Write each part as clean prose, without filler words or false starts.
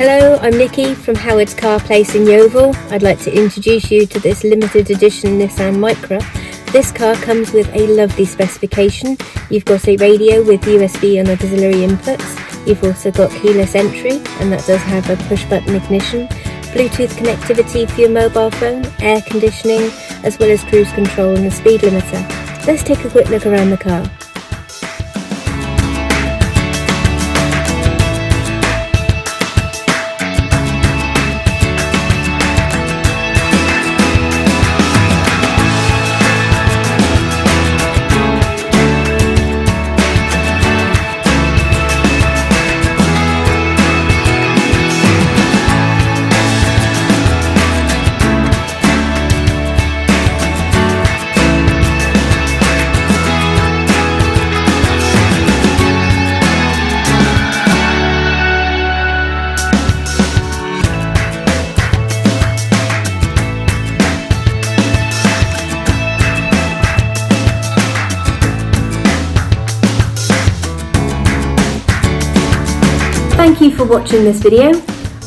Hello, I'm Nikki from Howard's Car Place in Yeovil. I'd like to introduce you to this limited edition Nissan Micra. This car comes with a lovely specification. You've got a radio with USB and auxiliary inputs. You've also got keyless entry, and that does have a push button ignition, Bluetooth connectivity for your mobile phone, air conditioning, as well as cruise control and the speed limiter. Let's take a quick look around the car. Thank you for watching this video.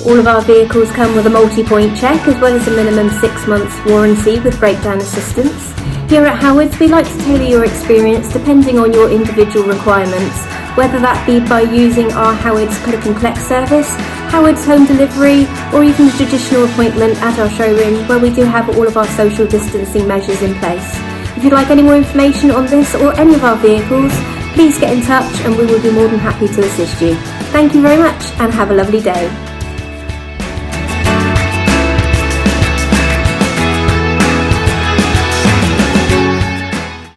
All of our vehicles come with a multi-point check as well as a minimum 6 months warranty with breakdown assistance. Here at Howard's, we like to tailor your experience depending on your individual requirements, whether that be by using our Howard's Click and Collect service, Howard's Home Delivery, or even a traditional appointment at our showroom where we do have all of our social distancing measures in place. If you'd like any more information on this or any of our vehicles, please get in touch and we will be more than happy to assist you. Thank you very much and have a lovely day.